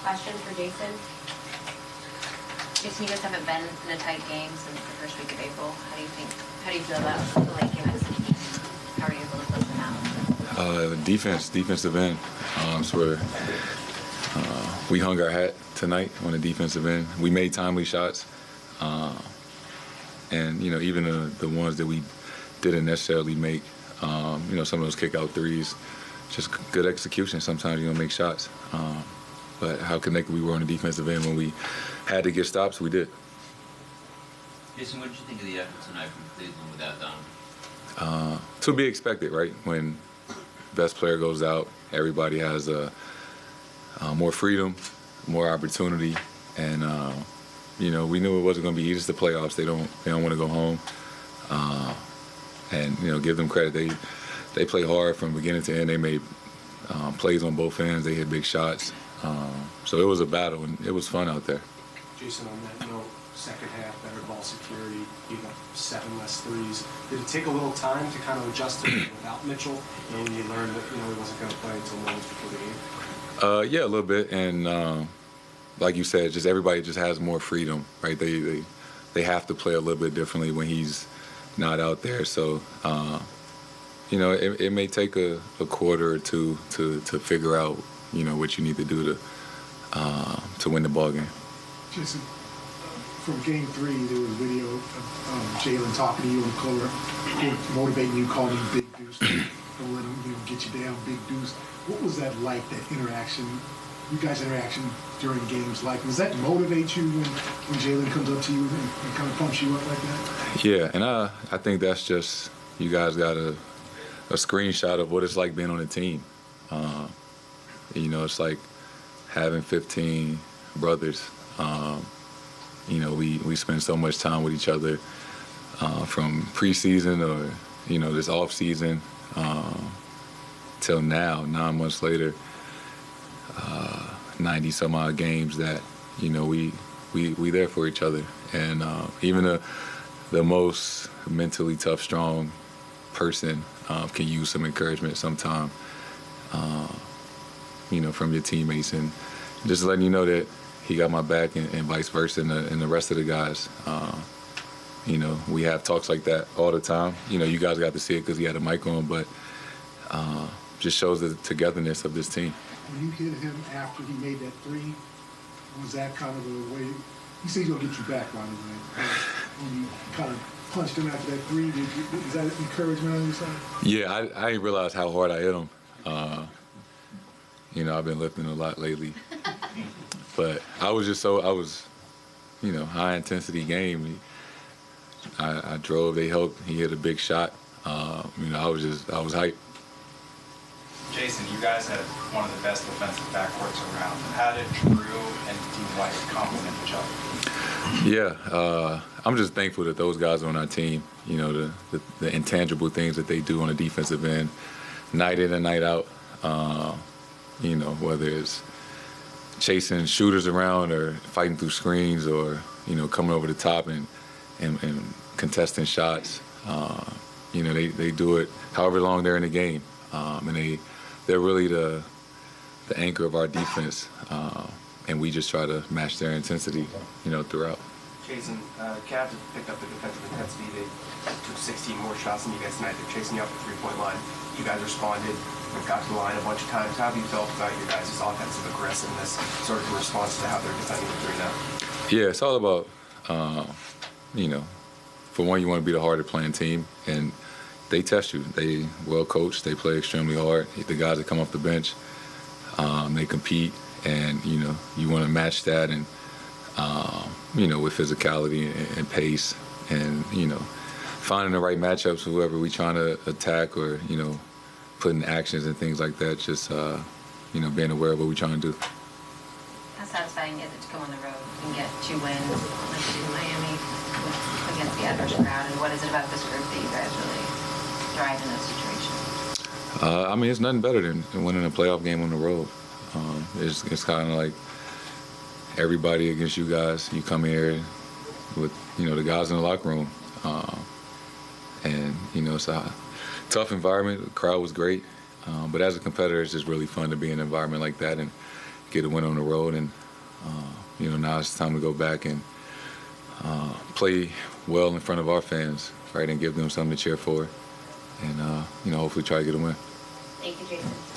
question for Jayson. Jayson, you guys haven't been in a tight game since the first week of April. How do you feel about the late game execution? How are you able to close them out? Defensive end. So we hung our hat tonight on the defensive end. We made timely shots. And, even the ones that we didn't necessarily make, some of those kick-out threes, just good execution. Sometimes you don't make shots. But how connected we were on the defensive end when we had to get stops, we did. Jayson, what did you think of the effort tonight from Cleveland without Donovan? To be expected, right? When best player goes out, everybody has more freedom, more opportunity, and we knew it wasn't going to be easy. It's the playoffs. They don't want to go home, and give them credit. They play hard from beginning to end. They made plays on both ends. They hit big shots. So it was a battle, and it was fun out there. Jayson, on that note, second half, better ball security, you got 7 less threes. Did it take a little time to kind of adjust to it without Mitchell? And you learned that he wasn't going to play until moments before the game? Yeah, a little bit, and like you said, just everybody just has more freedom, right? They have to play a little bit differently when he's not out there. So, it may take a quarter or two to figure out, what you need to do to win the ball game. Jayson, from Game 3, there was video of Jalen talking to you in the corner, motivating you, calling you Big Deuce. Don't let him get you down, Big Deuce. What was that like, that interaction, you guys' interaction during games like? Does that motivate you when Jalen comes up to you and kind of pumps you up like that? Yeah, and I think that's just, you guys got a screenshot of what it's like being on a team. It's like having 15 brothers. We spend so much time with each other from preseason or, this off season till now, 9 months later, 90 some odd games that, we there for each other. And even the most mentally tough, strong person can use some encouragement sometime, from your teammates, and just letting you know that he got my back, and vice versa, and the rest of the guys. We have talks like that all the time. You guys got to see it because he had a mic on, but just shows the togetherness of this team. When you hit him after he made that three, was that kind of a way? He said he's going to get you back, by the way. When you kind of punched him after that three, is that encouragement on your side? Yeah, I didn't realize how hard I hit him. I've been lifting a lot lately. But I was high intensity game. I drove, they helped, he hit a big shot. I was hyped. Jayson, you guys had one of the best defensive backcourts around. How did Drew and Dwight complement each other? Yeah, I'm just thankful that those guys are on our team. The intangible things that they do on the defensive end, night in and night out. Whether it's chasing shooters around or fighting through screens or, coming over the top and contesting shots. They do it however long they're in the game. And they're really the anchor of our defense. And we just try to match their intensity, throughout. Jayson, Cavs have picked up the defensive intensity. They took 16 more shots than you guys tonight. They're chasing you up the three-point line. You guys responded and got to the line a bunch of times. How have you felt about your guys' offensive aggressiveness, sort of in response to how they're defending the three now? Yeah, it's all about, for one, you want to be the harder playing team, and they test you. They well coached. They play extremely hard. The guys that come off the bench, they compete, and you want to match that, and with physicality and pace, and finding the right matchups for whoever we trying to attack, or putting actions and things like that. Just being aware of what we're trying to do. How satisfying is it to go on the road and get 2 wins, like you did in Miami, against the adverse crowd? And what is it about this group that you guys really thrive in those situations? It's nothing better than winning a playoff game on the road. It's kind of like everybody against you guys. You come here with the guys in the locker room, and it's a tough environment. The crowd was great, but as a competitor, it's just really fun to be in an environment like that and get a win on the road, and now it's time to go back and play well in front of our fans, right, and give them something to cheer for, and hopefully try to get a win. Thank you, Jayson.